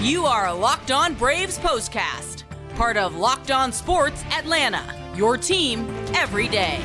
You are Locked On Braves POSTCAST, part of Locked On Sports Atlanta, your team every day.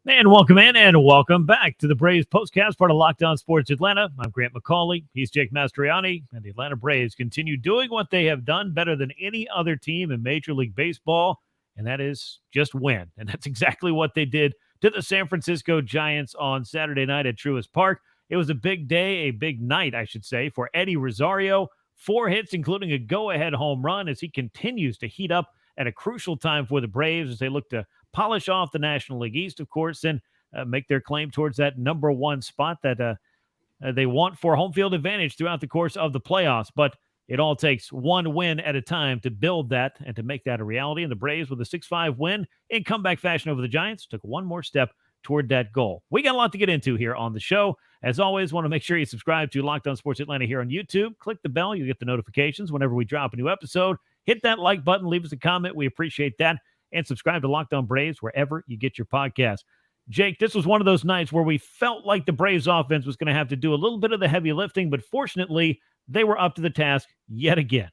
And welcome in and welcome back to the Braves POSTCAST, part of Locked On Sports Atlanta. I'm Grant McAuley. He's Jake Mastroianni. And the Atlanta Braves continue doing what they have done better than any other team in Major League Baseball, and that is just win. And that's exactly what they did to the San Francisco Giants on Saturday night at Truist Park. It was a big day, a big night, I should say, for Eddie Rosario. 4 hits, including a go-ahead home run, as he continues to heat up at a crucial time for the Braves as they look to polish off the National League East, of course, and make their claim towards that number 1 spot that they want for home field advantage throughout the course of the playoffs. But it all takes one win at a time to build that and to make that a reality. And the Braves, with a 6-5 win in comeback fashion over the Giants, took one more step toward that goal. We got a lot to get into here on the show. As always, want to make sure you subscribe to Locked On Sports Atlanta here on YouTube. Click the bell. You'll get the notifications whenever we drop a new episode. Hit that like button. Leave us a comment. We appreciate that. And subscribe to Locked On Braves wherever you get your podcast. Jake, this was one of those nights where we felt like the Braves offense was going to have to do a little bit of the heavy lifting, but fortunately, they were up to the task yet again.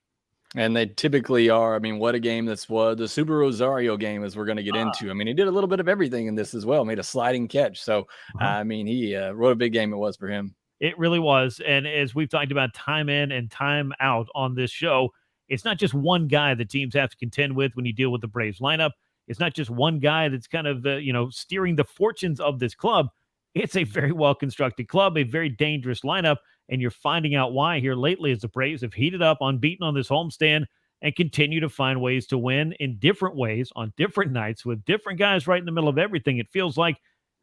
And they typically are. I mean, what a game this was. The Super Rosario game, as we're going to get into. I mean, he did a little bit of everything in this as well. Made a sliding catch. So, I mean, he wrote a big game it was for him. It really was. And as we've talked about time in and time out on this show, it's not just one guy that teams have to contend with when you deal with the Braves lineup. It's not just one guy that's kind of, steering the fortunes of this club. It's a very well-constructed club, a very dangerous lineup, and you're finding out why here lately as the Braves have heated up, unbeaten on this homestand, and continue to find ways to win in different ways on different nights with different guys right in the middle of everything, it feels like,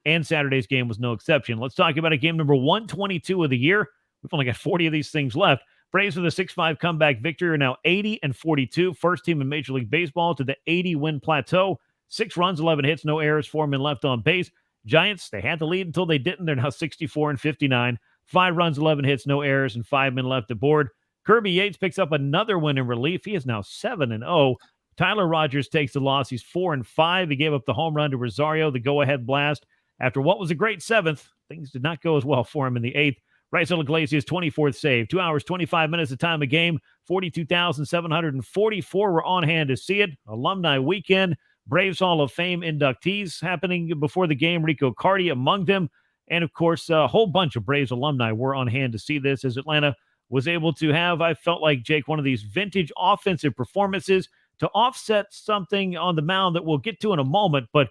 and Saturday's game was no exception. Let's talk about a game number 122 of the year. We've only got 40 of these things left. Braves with a 6-5 comeback victory are now 80-42, first team in Major League Baseball to the 80-win plateau. 6 runs, 11 hits, no errors, 4 men left on base. Giants, they had the lead until they didn't. They're now 64-59. 5 runs, 11 hits, no errors, and 5 men left aboard. Kirby Yates picks up another win in relief. He is now 7-0. Tyler Rogers takes the loss. He's 4-5. He gave up the home run to Rosario, the go-ahead blast. After what was a great 7th, things did not go as well for him in the 8th. Raisel Iglesias' 24th save. 2 hours, 25 minutes of time a game. 42,744 were on hand to see it. Alumni weekend. Braves Hall of Fame inductees happening before the game. Rico Cardi among them. And, of course, a whole bunch of Braves alumni were on hand to see this as Atlanta was able to have, I felt like, Jake, one of these vintage offensive performances to offset something on the mound that we'll get to in a moment. But,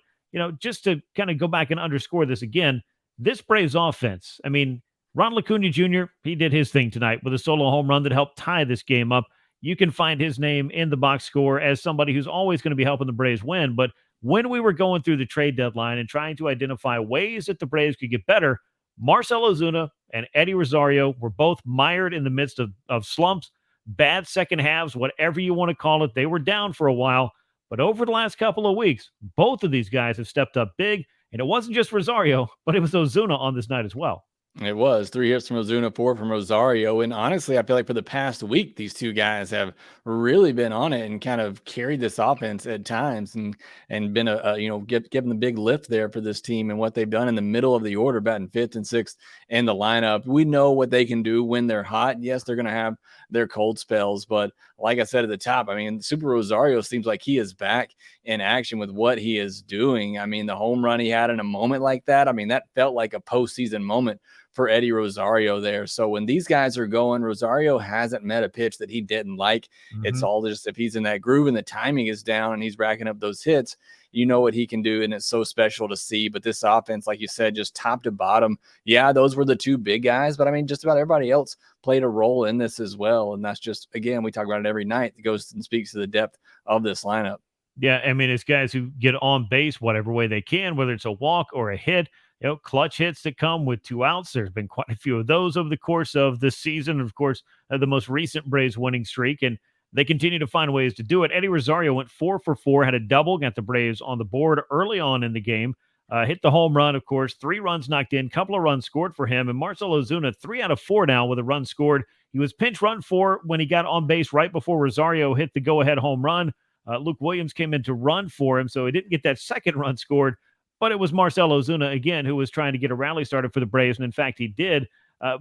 just to kind of go back and underscore this again, this Braves offense, I mean, Ronald Acuña Jr., he did his thing tonight with a solo home run that helped tie this game up. You can find his name in the box score as somebody who's always going to be helping the Braves win. But when we were going through the trade deadline and trying to identify ways that the Braves could get better, Marcell Ozuna and Eddie Rosario were both mired in the midst of slumps, bad second halves, whatever you want to call it. They were down for a while. But over the last couple of weeks, both of these guys have stepped up big. And it wasn't just Rosario, but it was Ozuna on this night as well. It was 3 hits from Ozuna, 4 from Rosario. And honestly, I feel like for the past week, these two guys have really been on it and kind of carried this offense at times and been given the big lift there for this team and what they've done in the middle of the order, batting 5th and 6th in the lineup. We know what they can do when they're hot. Yes, they're going to have their cold spells, but like I said at the top, I mean, Super Rosario seems like he is back in action with what he is doing. I mean, the home run he had in a moment like that, I mean, that felt like a postseason moment for Eddie Rosario there. So when these guys are going, Rosario hasn't met a pitch that he didn't like. It's all just if he's in that groove and the timing is down and he's racking up those hits, you know what he can do, and it's so special to see. But this offense, like you said, just top to bottom, yeah, those were the 2 big guys, but I mean, just about everybody else played a role in this as well. And that's just, again, we talk about it every night. It goes and speaks to the depth of this lineup. Yeah, I mean, it's guys who get on base whatever way they can, whether it's a walk or a hit. Clutch hits that come with 2 outs. There's been quite a few of those over the course of the season. Of course, the most recent Braves winning streak, and they continue to find ways to do it. Eddie Rosario went 4 for 4, had a double, got the Braves on the board early on in the game. Hit the home run, of course. 3 runs knocked in, couple of runs scored for him. And Marcell Ozuna, 3 out of 4 now with a run scored. He was pinch run for when he got on base right before Rosario hit the go-ahead home run. Luke Williams came in to run for him, so he didn't get that second run scored. But it was Marcell Ozuna again who was trying to get a rally started for the Braves, and in fact, he did.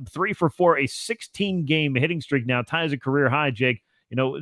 3 for 4, a 16-game hitting streak now, ties a career high, Jake.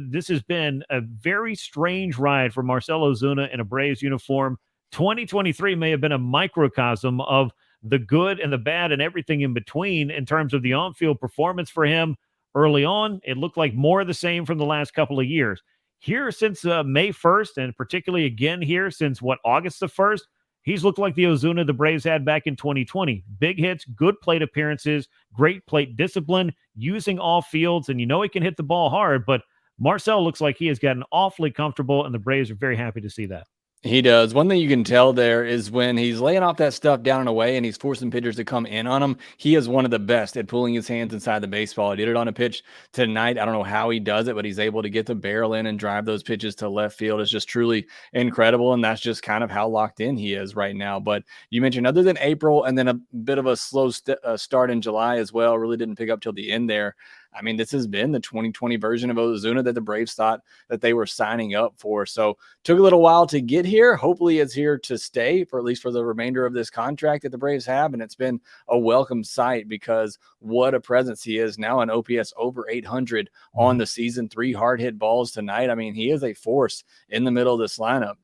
This has been a very strange ride for Marcell Ozuna in a Braves uniform. 2023 may have been a microcosm of the good and the bad and everything in between in terms of the on-field performance for him. Early on, it looked like more of the same from the last couple of years. Here since May 1st, and particularly again here since August the 1st, he's looked like the Ozuna the Braves had back in 2020. Big hits, good plate appearances, great plate discipline, using all fields, and he can hit the ball hard, but Marcell looks like he has gotten awfully comfortable, and the Braves are very happy to see that. He does. One thing you can tell there is when he's laying off that stuff down and away and he's forcing pitchers to come in on him, he is one of the best at pulling his hands inside the baseball. He did it on a pitch tonight. I don't know how he does it, but he's able to get the barrel in and drive those pitches to left field. It's just truly incredible, and that's just kind of how locked in he is right now. But you mentioned other than April and then a bit of a slow start in July as well, really didn't pick up till the end there. I mean, this has been the 2020 version of Ozuna that the Braves thought that they were signing up for. So took a little while to get here. Hopefully it's here to stay for at least for the remainder of this contract that the Braves have. And it's been a welcome sight because what a presence he is now, an OPS over 800 on the season, 3 hard hit balls tonight. I mean, he is a force in the middle of this lineup.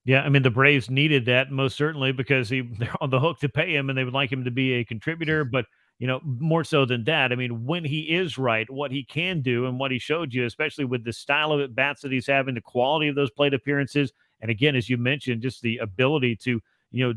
Yeah, I mean, the Braves needed that most certainly because they're on the hook to pay him and they would like him to be a contributor. But more so than that, I mean, when he is right, what he can do and what he showed you, especially with the style of at bats that he's having, the quality of those plate appearances. And again, as you mentioned, just the ability to,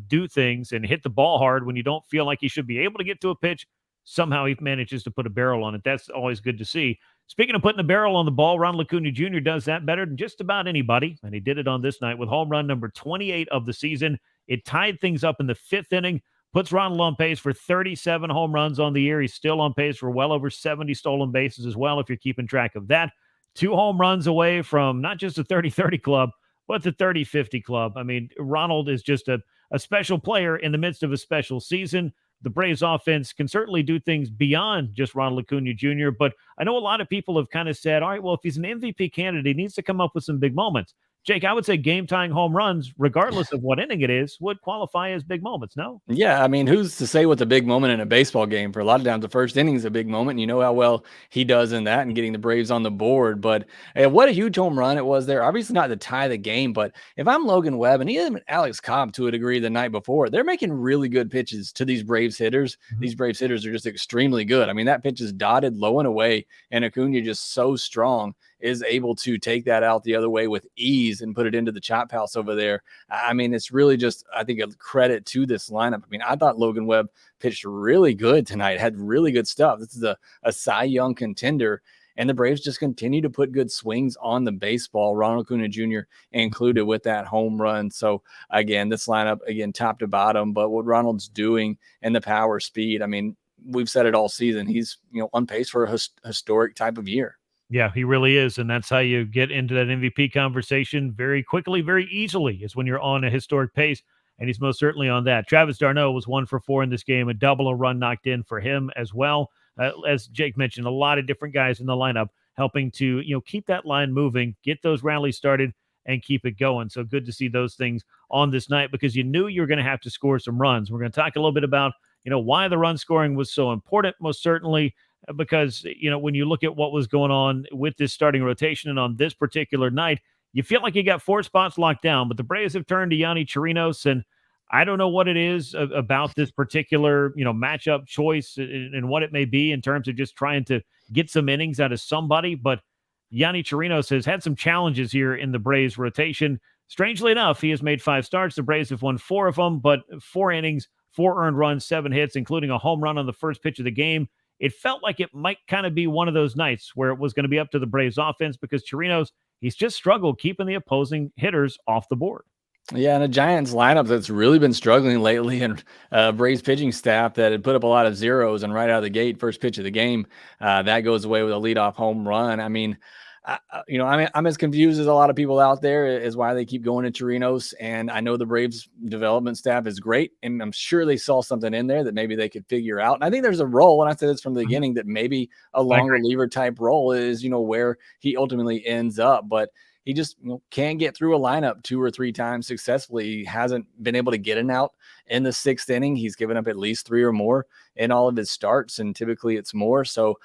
do things and hit the ball hard when you don't feel like he should be able to get to a pitch. Somehow he manages to put a barrel on it. That's always good to see. Speaking of putting a barrel on the ball, Ronald Acuña Jr. does that better than just about anybody. And he did it on this night with home run number 28 of the season. It tied things up in the 5th inning. Puts Ronald on pace for 37 home runs on the year. He's still on pace for well over 70 stolen bases as well, if you're keeping track of that. 2 home runs away from not just the 30-30 club, but the 30-50 club. I mean, Ronald is just a special player in the midst of a special season. The Braves offense can certainly do things beyond just Ronald Acuña Jr., but I know a lot of people have kind of said, all right, well, if he's an MVP candidate, he needs to come up with some big moments. Jake, I would say game-tying home runs, regardless of what inning it is, would qualify as big moments, no? Yeah, I mean, who's to say what's a big moment in a baseball game? For a lot of times, the first inning is a big moment, and you know how well he does in that and getting the Braves on the board. But what a huge home run it was there. Obviously not to tie the game, but if I'm Logan Webb and even Alex Cobb to a degree the night before, they're making really good pitches to these Braves hitters. Mm-hmm. These Braves hitters are just extremely good. I mean, that pitch is dotted low and away, and Acuña just so strong is able to take that out the other way with ease and put it into the chop house over there. I mean, it's really just, I think, a credit to this lineup. I mean, I thought Logan Webb pitched really good tonight, had really good stuff. This is a Cy Young contender, and the Braves just continue to put good swings on the baseball, Ronald Acuña Jr. included with that home run. So, again, this lineup, again, top to bottom, but what Ronald's doing and the power, speed, I mean, we've said it all season. He's, on pace for a historic type of year. Yeah, he really is. And that's how you get into that MVP conversation very quickly, very easily, is when you're on a historic pace. And he's most certainly on that. Travis d'Arnaud was 1 for 4 in this game, a double, a run knocked in for him as well. As Jake mentioned, a lot of different guys in the lineup helping to, keep that line moving, get those rallies started, and keep it going. So good to see those things on this night because you knew you were going to have to score some runs. We're going to talk a little bit about, why the run scoring was so important, most certainly. Because, when you look at what was going on with this starting rotation and on this particular night, you feel like you got 4 spots locked down, but the Braves have turned to Yonny Chirinos, and I don't know what it is about this particular, matchup choice and what it may be in terms of just trying to get some innings out of somebody, but Yonny Chirinos has had some challenges here in the Braves rotation. Strangely enough, he has made 5 starts. The Braves have won 4 of them, but 4 innings, 4 earned runs, 7 hits, including a home run on the first pitch of the game. It felt like it might kind of be one of those nights where it was going to be up to the Braves offense because Chirinos, he's just struggled keeping the opposing hitters off the board. Yeah, and a Giants lineup that's really been struggling lately, and Braves pitching staff that had put up a lot of zeros, and right out of the gate, first pitch of the game, that goes away with a leadoff home run. I mean, I'm as confused as a lot of people out there as why they keep going to Chirinos. And I know the Braves development staff is great, and I'm sure they saw something in there that maybe they could figure out. And I think there's a role, and I said this from the beginning, that maybe a long reliever type role is, where he ultimately ends up. But he just can't get through a lineup 2 or 3 times successfully. He hasn't been able to get an out in the 6th inning. He's given up at least 3 or more in all of his starts, and typically it's more. So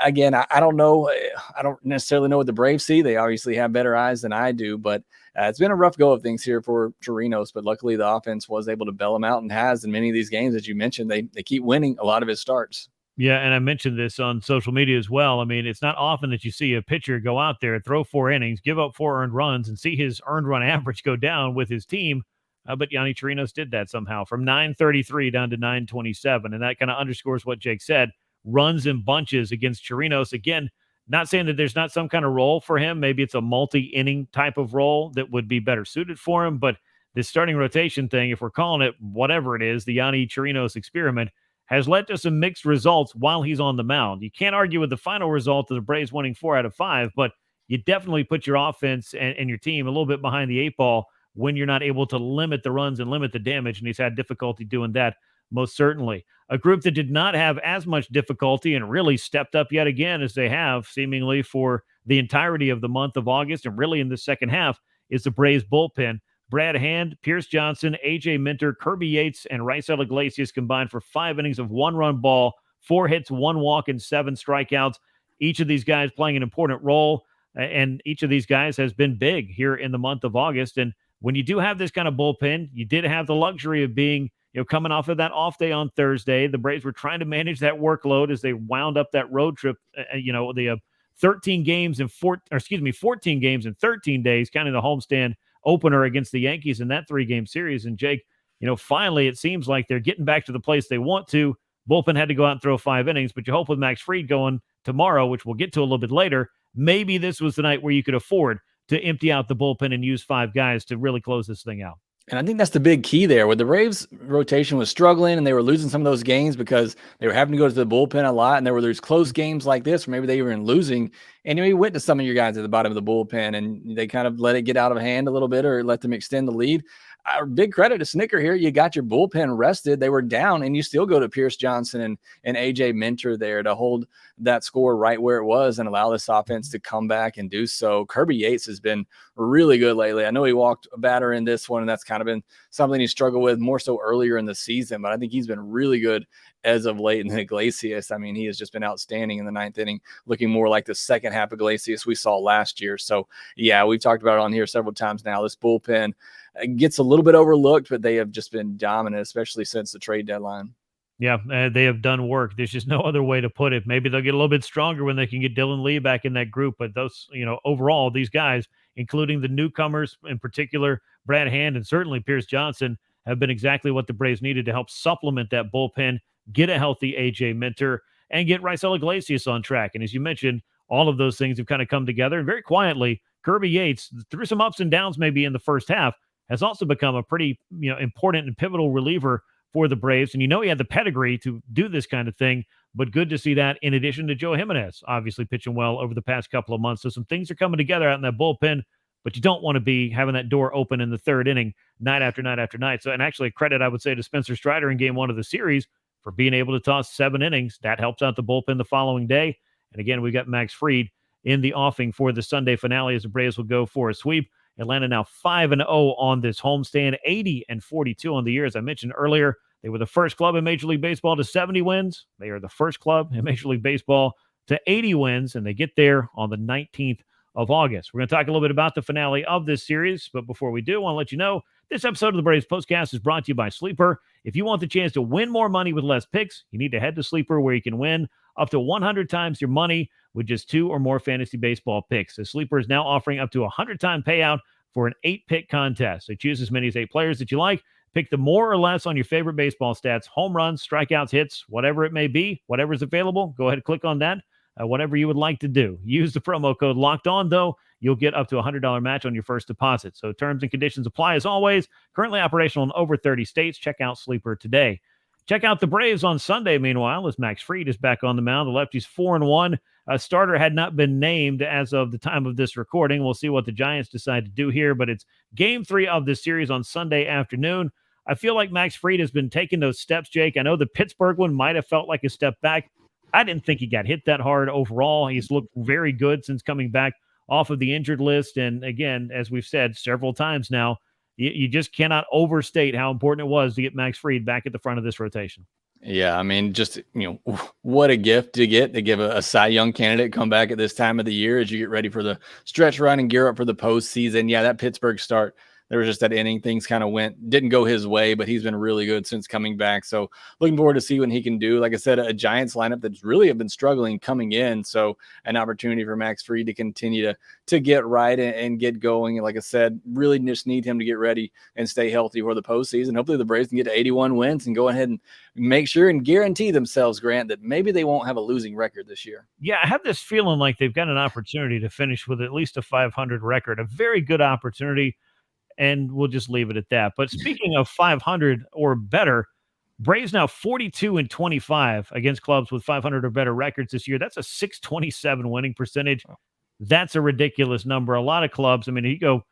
again, I don't know. I don't necessarily know what the Braves see. They obviously have better eyes than I do, but it's been a rough go of things here for Chirinos, but luckily the offense was able to bail him out and has in many of these games. As you mentioned, they keep winning a lot of his starts. Yeah, and I mentioned this on social media as well. I mean, it's not often that you see a pitcher go out there, throw 4 innings, give up 4 earned runs, and see his earned run average go down with his team. But Yonny Chirinos did that somehow from 933 down to 927. And that kind of underscores what Jake said. Runs in bunches against Chirinos. Again, not saying that there's not some kind of role for him. Maybe it's a multi-inning type of role that would be better suited for him. But this starting rotation thing, if we're calling it whatever it is, the Yonny Chirinos experiment, has led to some mixed results while he's on the mound. You can't argue with the final result of the Braves winning 4 out of 5, but you definitely put your offense and your team a little bit behind the 8 ball when you're not able to limit the runs and limit the damage, and he's had difficulty doing that, most certainly. A group that did not have as much difficulty and really stepped up yet again as they have seemingly for the entirety of the month of August and really in the second half is the Braves bullpen. Brad Hand, Pierce Johnson, A.J. Minter, Kirby Yates, and Raisel Iglesias combined for 5 innings of 1-run ball, 4 hits, 1 walk, and 7 strikeouts. Each of these guys playing an important role, and each of these guys has been big here in the month of August. And when you do have this kind of bullpen, you did have the luxury of being, coming off of that off day on Thursday. The Braves were trying to manage that workload as they wound up that road trip, the 14 games in 14 games in 13 days, counting the homestand opener against the Yankees in that 3-game series. And Jake, finally it seems like they're getting back to the place they want to. Bullpen had to go out and throw 5 innings, but you hope with Max Fried going tomorrow, which we'll get to a little bit later, maybe this was the night where you could afford to empty out the bullpen and use 5 guys to really close this thing out. And I think that's the big key there, where the Braves rotation was struggling and they were losing some of those games because they were having to go to the bullpen a lot. And there were those close games like this, or maybe they were losing. And you went to some of your guys at the bottom of the bullpen and they kind of let it get out of hand a little bit or let them extend the lead. Big credit to Snicker here. You got your bullpen rested. They were down, and you still go to Pierce Johnson and A.J. Minter there to hold that score right where it was and allow this offense to come back and do so. Kirby Yates has been really good lately. I know he walked a batter in this one, and that's kind of been something he struggled with more so earlier in the season, but I think he's been really good as of late. And Iglesias, I mean, he has just been outstanding in the 9th inning, looking more like the second half of Iglesias we saw last year. So, yeah, we've talked about it on here several times now. This bullpen gets a little bit overlooked, but they have just been dominant, especially since the trade deadline. Yeah, they have done work. There's just no other way to put it. Maybe they'll get a little bit stronger when they can get Dylan Lee back in that group. But those, overall, these guys, including the newcomers in particular, Brad Hand and certainly Pierce Johnson, have been exactly what the Braves needed to help supplement that bullpen, get a healthy A.J. Minter, and get Raisel Iglesias on track. And as you mentioned, all of those things have kind of come together. And very quietly, Kirby Yates, through some ups and downs maybe in the first half, has also become a pretty important and pivotal reliever for the Braves. And he had the pedigree to do this kind of thing, but good to see that in addition to Joe Jimenez, obviously pitching well over the past couple of months. So some things are coming together out in that bullpen, but you don't want to be having that door open in the 3rd inning night after night after night. So, and actually credit, I would say, to Spencer Strider in game 1 of the series for being able to toss 7 innings. That helps out the bullpen the following day. And again, we got Max Fried in the offing for the Sunday finale as the Braves will go for a sweep. Atlanta now 5-0 on this homestand, 80-42 on the year. As I mentioned earlier, they were the first club in Major League Baseball to 70 wins. They are the first club in Major League Baseball to 80 wins, and they get there on the 19th of August. We're going to talk a little bit about the finale of this series, but before we do, I want to let you know this episode of the Braves Postcast is brought to you by Sleeper. If you want the chance to win more money with less picks, you need to head to Sleeper, where you can win up to 100 times your money with just 2 or more fantasy baseball picks. The Sleeper is now offering up to a 100-time payout for an 8-pick contest. So choose as many as 8 players that you like. Pick the more or less on your favorite baseball stats, home runs, strikeouts, hits, whatever it may be, whatever's available. Go ahead and click on that, whatever you would like to do. Use the promo code LOCKEDON, though. You'll get up to a $100 match on your first deposit. So terms and conditions apply as always. Currently operational in over 30 states. Check out Sleeper today. Check out the Braves on Sunday, meanwhile, as Max Fried is back on the mound. The lefty's 4-1. A starter had not been named as of the time of this recording. We'll see what the Giants decide to do here, but it's game 3 of this series on Sunday afternoon. I feel like Max Fried has been taking those steps, Jake. I know the Pittsburgh one might have felt like a step back. I didn't think he got hit that hard overall. He's looked very good since coming back off of the injured list. And again, as we've said several times now, you just cannot overstate how important it was to get Max Fried back at the front of this rotation. Yeah, I mean, just, what a gift to give a Cy Young candidate come back at this time of the year as you get ready for the stretch run and gear up for the postseason. Yeah, that Pittsburgh start, there was just that inning. Things kind of didn't go his way, but he's been really good since coming back. So looking forward to see what he can do. Like I said, a Giants lineup that's really have been struggling coming in. So an opportunity for Max Fried to continue to get right and get going. And like I said, really just need him to get ready and stay healthy for the postseason. Hopefully the Braves can get to 81 wins and go ahead and make sure and guarantee themselves, Grant, that maybe they won't have a losing record this year. Yeah, I have this feeling like they've got an opportunity to finish with at least a 500 record, a very good opportunity. And we'll just leave it at that. But speaking of 500 or better, Braves now 42-25 against clubs with 500 or better records this year. That's a .627 winning percentage. That's a ridiculous number. A lot of clubs, I mean, you go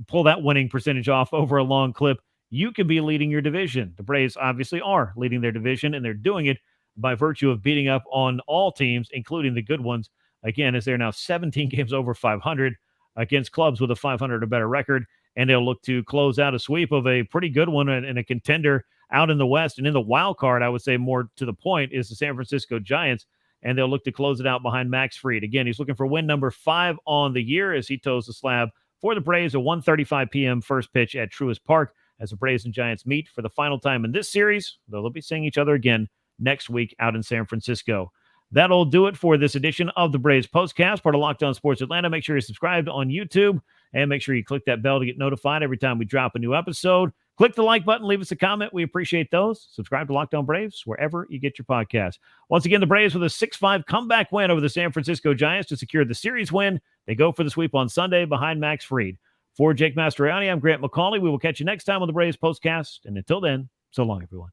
pull that winning percentage off over a long clip, you could be leading your division. The Braves obviously are leading their division, and they're doing it by virtue of beating up on all teams, including the good ones. Again, as they're now 17 games over 500 against clubs with a 500 or better record. And they'll look to close out a sweep of a pretty good one and a contender out in the West. And in the wild card, I would say more to the point, is the San Francisco Giants. And they'll look to close it out behind Max Fried. Again, he's looking for win number 5 on the year as he toes the slab for the Braves. A 1:35 p.m. first pitch at Truist Park as the Braves and Giants meet for the final time in this series. They'll be seeing each other again next week out in San Francisco. That'll do it for this edition of the Braves Postcast, part of Locked On Sports Atlanta. Make sure you're subscribed on YouTube and make sure you click that bell to get notified every time we drop a new episode. Click the like button, leave us a comment. We appreciate those. Subscribe to Locked On Braves wherever you get your podcast. Once again, the Braves with a 6-5 comeback win over the San Francisco Giants to secure the series win. They go for the sweep on Sunday behind Max Fried. For Jake Mastroianni, I'm Grant McAuley. We will catch you next time on the Braves Postcast. And until then, so long, everyone.